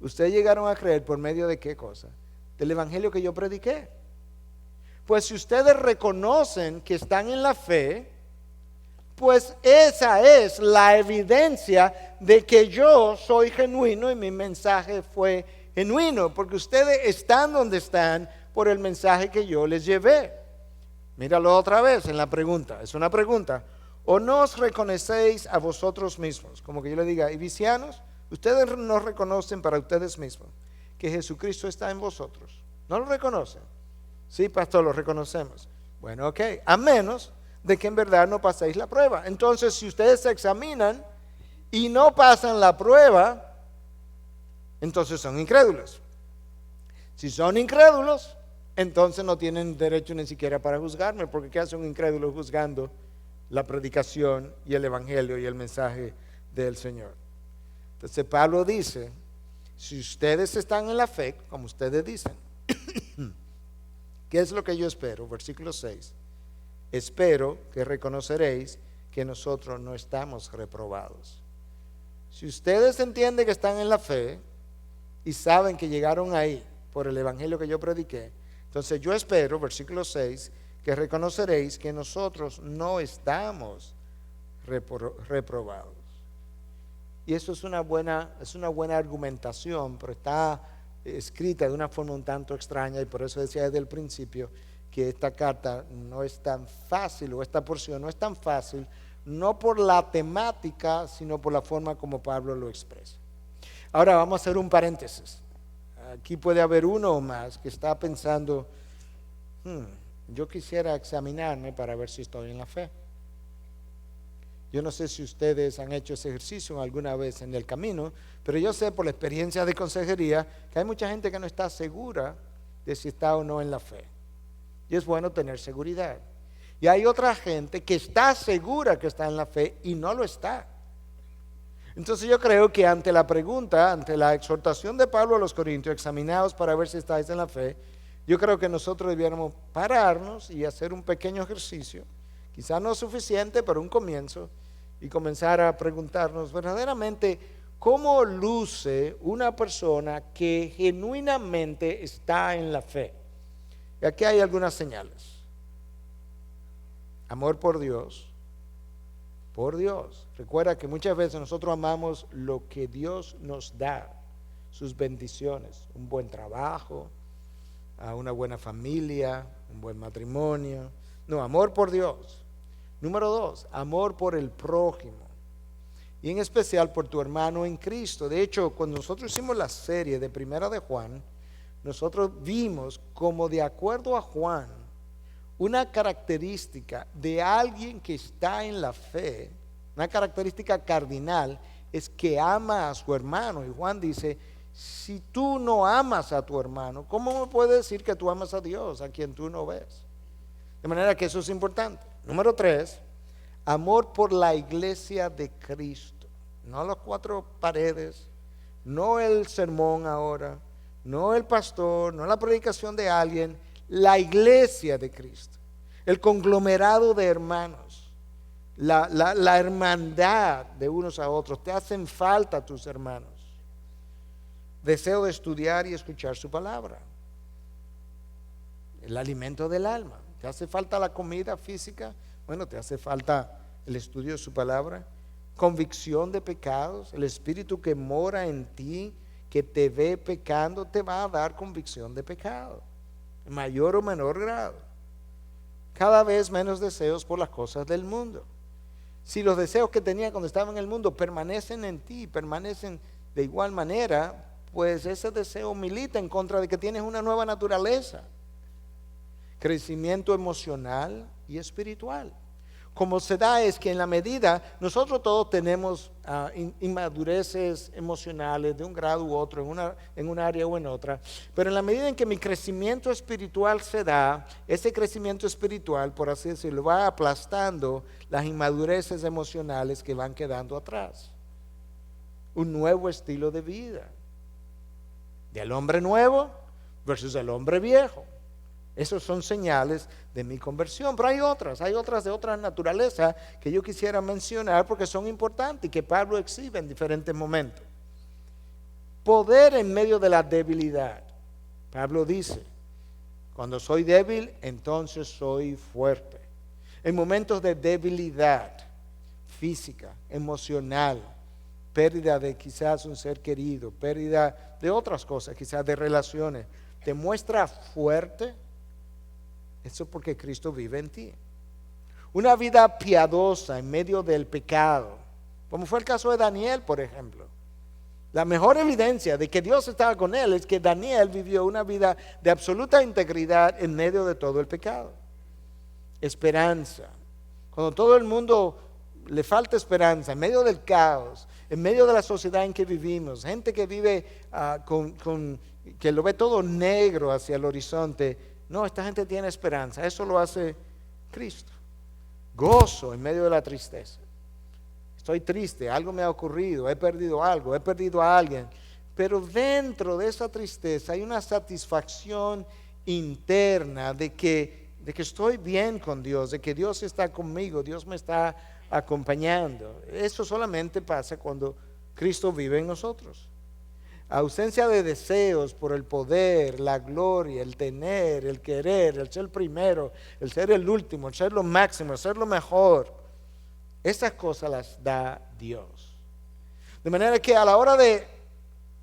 ¿Ustedes llegaron a creer por medio de qué cosa? Del evangelio que yo prediqué. Pues si ustedes reconocen que están en la fe, pues esa es la evidencia de que yo soy genuino y mi mensaje fue genuino, porque ustedes están donde están por el mensaje que yo les llevé. Míralo otra vez en la pregunta, es una pregunta. ¿O no os reconocéis a vosotros mismos? Como que yo le diga, Ibicianos, ustedes no reconocen para ustedes mismos que Jesucristo está en vosotros. ¿No lo reconocen? Sí, pastor, lo reconocemos. Bueno, ok, a menos de que en verdad no paséis la prueba. Entonces, si ustedes se examinan y no pasan la prueba, entonces son incrédulos. Si son incrédulos, entonces no tienen derecho ni siquiera para juzgarme, porque ¿qué hace un incrédulo juzgando la predicación y el evangelio y el mensaje del Señor? Entonces Pablo dice, si ustedes están en la fe, como ustedes dicen, ¿qué es lo que yo espero? Versículo 6. Espero que reconoceréis que nosotros no estamos reprobados. Si ustedes entienden que están en la fe y saben que llegaron ahí por el evangelio que yo prediqué, entonces yo espero, versículo 6, que reconoceréis que nosotros no estamos reprobados. Y eso es una buena argumentación, pero está escrita de una forma un tanto extraña, y por eso decía desde el principio que esta carta no es tan fácil, o esta porción no es tan fácil, no por la temática, sino por la forma como Pablo lo expresa. Ahora vamos a hacer un paréntesis. Aquí puede haber uno o más que está pensando, yo quisiera examinarme para ver si estoy en la fe. Yo no sé si ustedes han hecho ese ejercicio alguna vez en el camino, pero yo sé por la experiencia de consejería que hay mucha gente que no está segura de si está o no en la fe. Y es bueno tener seguridad. Y hay otra gente que está segura que está en la fe y no lo está. Entonces yo creo que ante la pregunta, ante la exhortación de Pablo a los Corintios, examinaos para ver si estáis en la fe, yo creo que nosotros debiéramos pararnos y hacer un pequeño ejercicio, quizás no suficiente, pero un comienzo, y comenzar a preguntarnos verdaderamente cómo luce una persona que genuinamente está en la fe. Y aquí hay algunas señales. Amor por Dios. Por Dios. Recuerda que muchas veces nosotros amamos lo que Dios nos da, sus bendiciones, un buen trabajo, una buena familia, un buen matrimonio. No, amor por Dios. Número 2, amor por el prójimo. Y en especial por tu hermano en Cristo. De hecho, cuando nosotros hicimos la serie de Primera de Juan, nosotros vimos como de acuerdo a Juan, una característica de alguien que está en la fe, una característica cardinal, es que ama a su hermano. Y Juan dice, si tú no amas a tu hermano, ¿cómo me puedes decir que tú amas a Dios, a quien tú no ves? De manera que eso es importante. Número 3, amor por la iglesia de Cristo. No las 4 paredes, no el sermón ahora, no el pastor, no la predicación de alguien, la iglesia de Cristo, el conglomerado de hermanos, la hermandad de unos a otros. Te hacen falta tus hermanos. Deseo de estudiar y escuchar su palabra, el alimento del alma. ¿Te hace falta la comida física? Bueno, te hace falta el estudio de su palabra. Convicción de pecados. El Espíritu que mora en ti, que te ve pecando, te va a dar convicción de pecado, en mayor o menor grado. Cada vez menos deseos por las cosas del mundo. Si los deseos que tenía cuando estaba en el mundo permanecen en ti, permanecen de igual manera, pues ese deseo milita en contra de que tienes una nueva naturaleza. Crecimiento emocional y espiritual. Como se da es que en la medida, nosotros todos tenemos inmadureces emocionales de un grado u otro, en un área o en otra, pero en la medida en que mi crecimiento espiritual se da, ese crecimiento espiritual, por así decirlo, va aplastando las inmadureces emocionales que van quedando atrás. Un nuevo estilo de vida, del hombre nuevo versus el hombre viejo. Esos son señales de mi conversión, pero hay otras de otra naturaleza que yo quisiera mencionar porque son importantes y que Pablo exhibe en diferentes momentos. Poder en medio de la debilidad. Pablo dice, cuando soy débil, entonces soy fuerte. En momentos de debilidad física, emocional, pérdida de quizás un ser querido, pérdida de otras cosas, quizás de relaciones, te muestra fuerte. Eso es porque Cristo vive en ti. Una vida piadosa en medio del pecado, como fue el caso de Daniel, por ejemplo. La mejor evidencia de que Dios estaba con él es que Daniel vivió una vida de absoluta integridad en medio de todo el pecado. Esperanza. Cuando todo el mundo le falta esperanza, en medio del caos, en medio de la sociedad en que vivimos, gente que vive que lo ve todo negro hacia el horizonte. No, esta gente tiene esperanza. Eso lo hace Cristo. Gozo en medio de la tristeza. Estoy triste, algo me ha ocurrido, he perdido algo, he perdido a alguien. Pero dentro de esa tristeza hay una satisfacción interna de que estoy bien con Dios, de que Dios está conmigo, Dios me está acompañando. Eso solamente pasa cuando Cristo vive en nosotros. Ausencia de deseos por el poder, la gloria, el tener, el querer, el ser el primero, el ser el último, el ser lo máximo, el ser lo mejor. Esas cosas las da Dios. De manera que a la hora de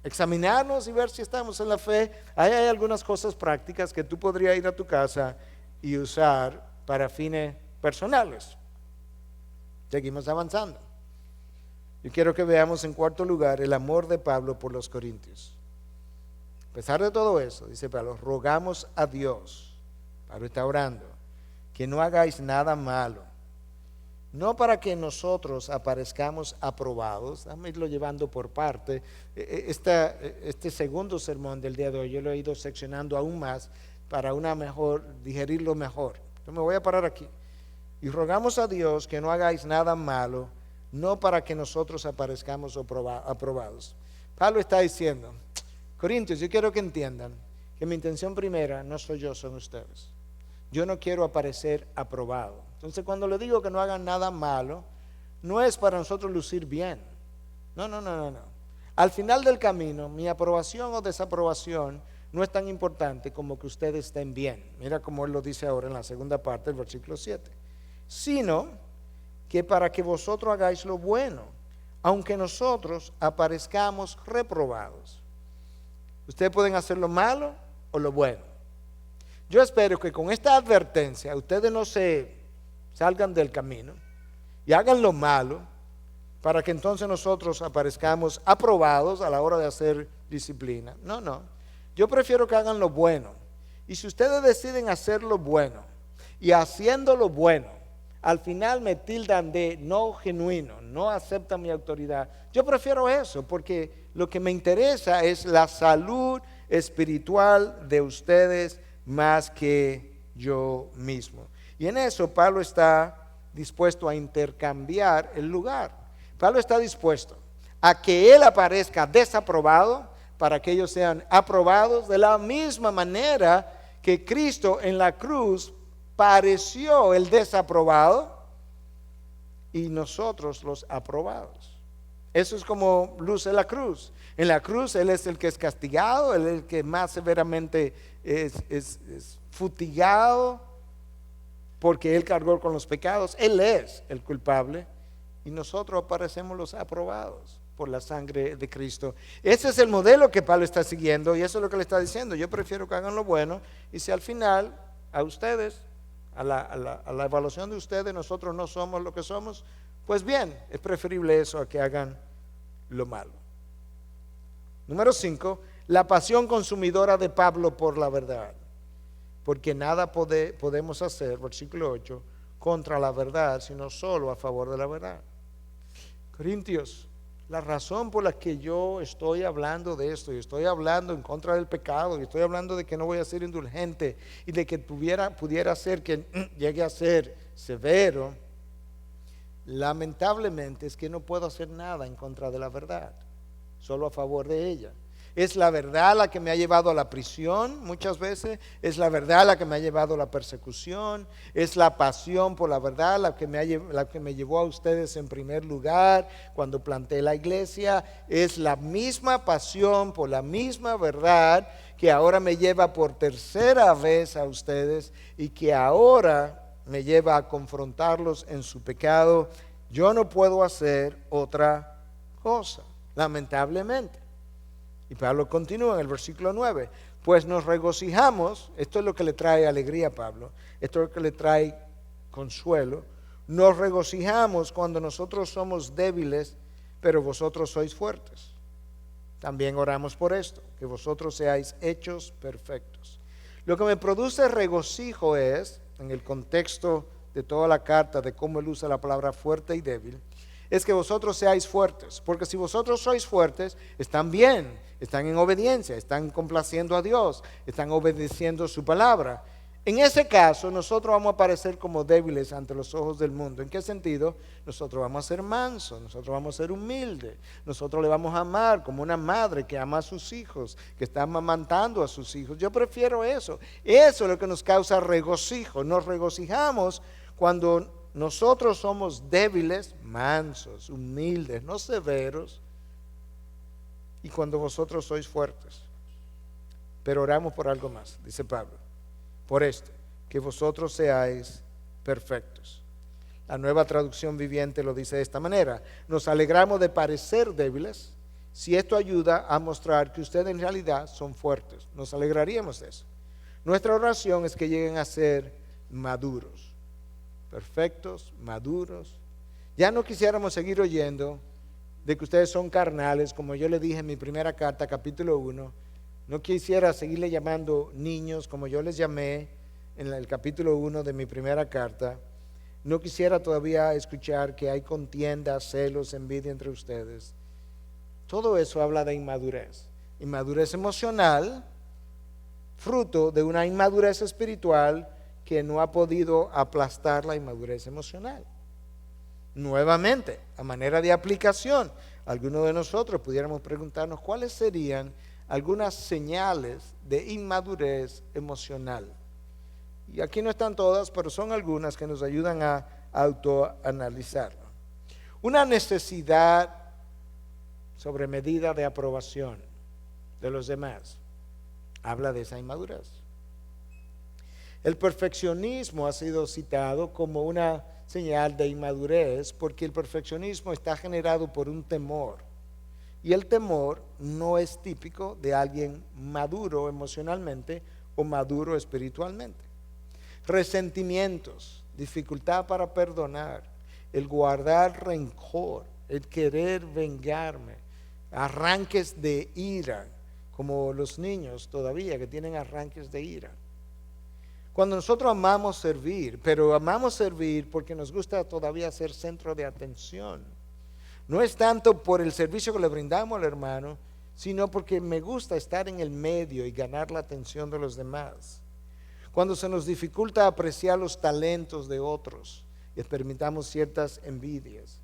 examinarnos y ver si estamos en la fe, hay algunas cosas prácticas que tú podrías ir a tu casa y usar para fines personales. Seguimos avanzando. Yo quiero que veamos en cuarto lugar el amor de Pablo por los corintios. A pesar de todo eso, dice Pablo, rogamos a Dios, Pablo está orando, que no hagáis nada malo, no para que nosotros aparezcamos aprobados. Déjame irlo llevando por parte. Este segundo sermón del día de hoy yo lo he ido seccionando aún más para digerirlo mejor. Entonces me voy a parar aquí. Y rogamos a Dios que no hagáis nada malo, no para que nosotros aparezcamos aprobados. Pablo está diciendo, Corintios, yo quiero que entiendan que mi intención primera no soy yo, son ustedes. Yo no quiero aparecer aprobado. Entonces cuando le digo que no hagan nada malo, no es para nosotros lucir bien. No. Al final del camino, mi aprobación o desaprobación no es tan importante como que ustedes estén bien. Mira cómo él lo dice ahora en la segunda parte del versículo 7. Sino que para que vosotros hagáis lo bueno, aunque nosotros aparezcamos reprobados. Ustedes pueden hacer lo malo o lo bueno. Yo espero que con esta advertencia ustedes no se salgan del camino y hagan lo malo para que entonces nosotros aparezcamos aprobados a la hora de hacer disciplina. No. Yo prefiero que hagan lo bueno. Y si ustedes deciden hacer lo bueno y haciendo lo bueno, al final me tildan de no genuino, no aceptan mi autoridad. Yo prefiero eso porque lo que me interesa es la salud espiritual de ustedes más que yo mismo. Y en eso Pablo está dispuesto a intercambiar el lugar. Pablo está dispuesto a que él aparezca desaprobado para que ellos sean aprobados de la misma manera que Cristo en la cruz pareció el desaprobado y nosotros los aprobados. Eso es como luce la cruz. En la cruz Él es el que es castigado, Él es el que más severamente es futigado, porque Él cargó con los pecados. Él es el culpable y nosotros aparecemos los aprobados por la sangre de Cristo. Ese es el modelo que Pablo está siguiendo y eso es lo que le está diciendo. Yo prefiero que hagan lo bueno y si al final a ustedes, a la evaluación de ustedes, nosotros no somos lo que somos, pues bien, es preferible eso a que hagan lo malo. Número 5, la pasión consumidora de Pablo por la verdad. Porque nada podemos hacer, versículo 8, contra la verdad, sino solo a favor de la verdad. Corintios, la razón por la que yo estoy hablando de esto, y estoy hablando en contra del pecado, y estoy hablando de que no voy a ser indulgente, y de que pudiera ser que llegue a ser severo, lamentablemente es que no puedo hacer nada en contra de la verdad, solo a favor de ella. Es la verdad la que me ha llevado a la prisión muchas veces, es la verdad la que me ha llevado a la persecución, es la pasión por la verdad la que me llevó a ustedes en primer lugar cuando planté la iglesia, es la misma pasión por la misma verdad que ahora me lleva por tercera vez a ustedes y que ahora me lleva a confrontarlos en su pecado. Yo no puedo hacer otra cosa, lamentablemente. Y Pablo continúa en el versículo 9, pues nos regocijamos, esto es lo que le trae alegría a Pablo, esto es lo que le trae consuelo, nos regocijamos cuando nosotros somos débiles, pero vosotros sois fuertes. También oramos por esto, que vosotros seáis hechos perfectos. Lo que me produce regocijo es, en el contexto de toda la carta, de cómo él usa la palabra fuerte y débil, es que vosotros seáis fuertes, porque si vosotros sois fuertes, están bien, están en obediencia, están complaciendo a Dios, están obedeciendo su palabra. En ese caso, nosotros vamos a parecer como débiles ante los ojos del mundo. ¿En qué sentido? Nosotros vamos a ser mansos, nosotros vamos a ser humildes, nosotros le vamos a amar como una madre que ama a sus hijos, que está amamantando a sus hijos. Yo prefiero eso. Eso es lo que nos causa regocijo. Nos regocijamos cuando nosotros somos débiles, mansos, humildes, no severos, y cuando vosotros sois fuertes. Pero oramos por algo más, dice Pablo, por esto, que vosotros seáis perfectos. La Nueva Traducción Viviente lo dice de esta manera: nos alegramos de parecer débiles, si esto ayuda a mostrar que ustedes en realidad son fuertes. Nos alegraríamos de eso. Nuestra oración es que lleguen a ser maduros, perfectos, maduros. Ya no quisiéramos seguir oyendo de que ustedes son carnales, como yo le dije en mi primera carta, capítulo 1. No quisiera seguirle llamando niños, como yo les llamé en el capítulo 1 de mi primera carta. No quisiera todavía escuchar que hay contiendas, celos, envidia entre ustedes. Todo eso habla de inmadurez. Inmadurez emocional, fruto de una inmadurez espiritual que no ha podido aplastar la inmadurez emocional. Nuevamente, a manera de aplicación, algunos de nosotros pudiéramos preguntarnos cuáles serían algunas señales de inmadurez emocional. Y aquí no están todas, pero son algunas que nos ayudan a autoanalizarlo. Una necesidad sobremedida de aprobación de los demás habla de esa inmadurez. El perfeccionismo ha sido citado como una señal de inmadurez porque el perfeccionismo está generado por un temor. Y el temor no es típico de alguien maduro emocionalmente o maduro espiritualmente. Resentimientos, dificultad para perdonar, el guardar rencor, el querer vengarme, arranques de ira, como los niños todavía que tienen arranques de ira. Cuando nosotros amamos servir, pero amamos servir porque nos gusta todavía ser centro de atención. No es tanto por el servicio que le brindamos al hermano, sino porque me gusta estar en el medio y ganar la atención de los demás. Cuando se nos dificulta apreciar los talentos de otros y experimentamos ciertas envidias.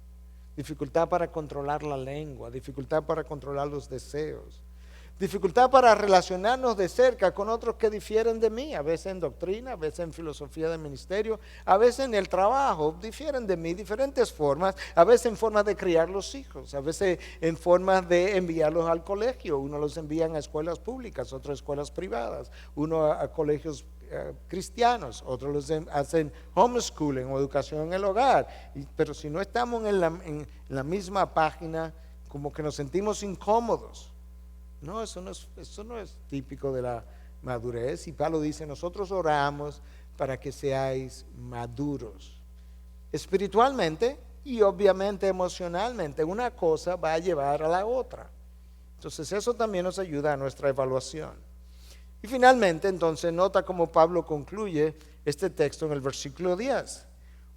Dificultad para controlar la lengua, dificultad para controlar los deseos. Dificultad para relacionarnos de cerca con otros que difieren de mí, a veces en doctrina, a veces en filosofía de ministerio, a veces en el trabajo, difieren de mí, diferentes formas, a veces en formas de criar los hijos, a veces en formas de enviarlos al colegio. Uno los envía a escuelas públicas, otros a escuelas privadas, uno a colegios cristianos, otros los hacen homeschooling o educación en el hogar. Pero si no estamos en la misma página, como que nos sentimos incómodos. No, eso no es típico de la madurez. Y Pablo dice, nosotros oramos para que seáis maduros, espiritualmente y obviamente emocionalmente. Una cosa va a llevar a la otra. Entonces eso también nos ayuda a nuestra evaluación. Y finalmente, entonces, nota cómo Pablo concluye este texto en el versículo 10.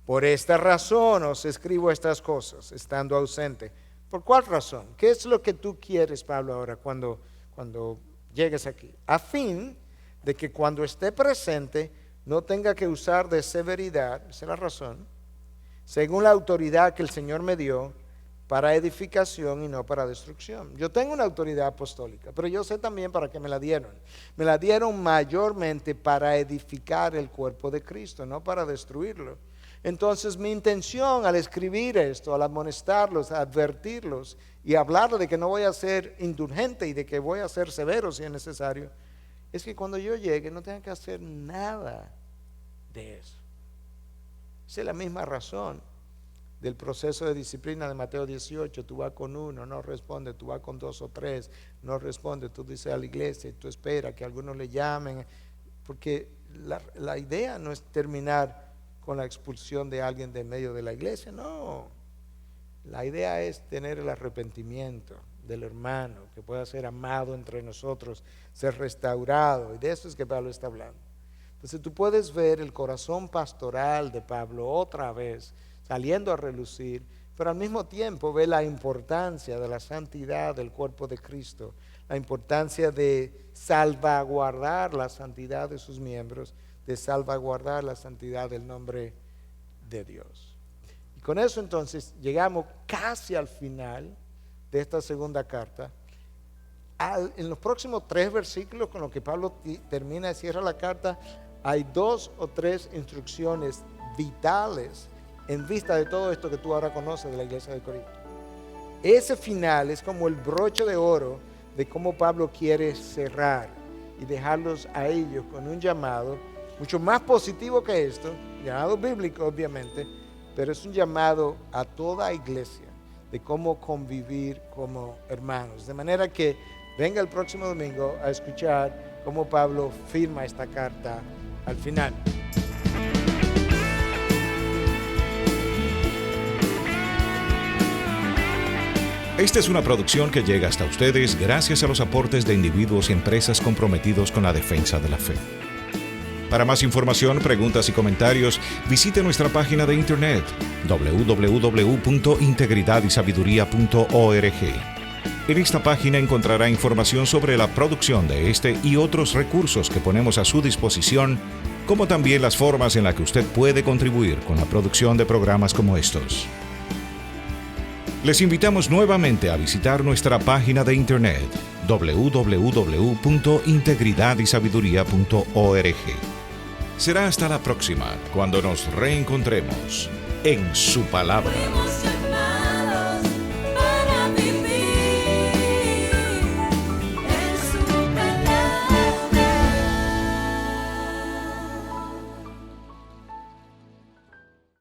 Por esta razón os escribo estas cosas, estando ausente. ¿Por cuál razón? ¿Qué es lo que tú quieres, Pablo, ahora cuando llegues aquí? A fin de que cuando esté presente no tenga que usar de severidad, esa es la razón, según la autoridad que el Señor me dio, para edificación y no para destrucción. Yo tengo una autoridad apostólica, pero yo sé también para qué me la dieron. Me la dieron mayormente para edificar el cuerpo de Cristo, no para destruirlo. Entonces mi intención al escribir esto, al amonestarlos, a advertirlos y hablarles de que no voy a ser indulgente y de que voy a ser severo si es necesario, es que cuando yo llegue no tenga que hacer nada de eso. Esa es la misma razón del proceso de disciplina de Mateo 18. Tú vas con uno, no responde, tú vas con 2 o 3, no responde, tú dices a la iglesia y tú esperas que algunos le llamen, porque la idea no es terminar con la expulsión de alguien de medio de la iglesia, no. La idea es tener el arrepentimiento del hermano, que pueda ser amado entre nosotros, ser restaurado, y de eso es que Pablo está hablando. Entonces tú puedes ver el corazón pastoral de Pablo otra vez, saliendo a relucir, pero al mismo tiempo ve la importancia de la santidad del cuerpo de Cristo, la importancia de salvaguardar la santidad de sus miembros, de salvaguardar la santidad del nombre de Dios. Y con eso entonces llegamos casi al final de esta segunda carta. En los próximos 3 versículos con los que Pablo termina y cierra la carta, hay 2 o 3 instrucciones vitales en vista de todo esto que tú ahora conoces de la iglesia de Corinto. Ese final es como el broche de oro de cómo Pablo quiere cerrar y dejarlos a ellos con un llamado mucho más positivo que esto, llamado bíblico obviamente, pero es un llamado a toda iglesia de cómo convivir como hermanos. De manera que venga el próximo domingo a escuchar cómo Pablo firma esta carta al final. Esta es una producción que llega hasta ustedes gracias a los aportes de individuos y empresas comprometidos con la defensa de la fe. Para más información, preguntas y comentarios, visite nuestra página de internet www.integridadisabiduría.org. En esta página encontrará información sobre la producción de este y otros recursos que ponemos a su disposición, como también las formas en las que usted puede contribuir con la producción de programas como estos. Les invitamos nuevamente a visitar nuestra página de internet www.integridadisabiduría.org. Será hasta la próxima, cuando nos reencontremos en su palabra.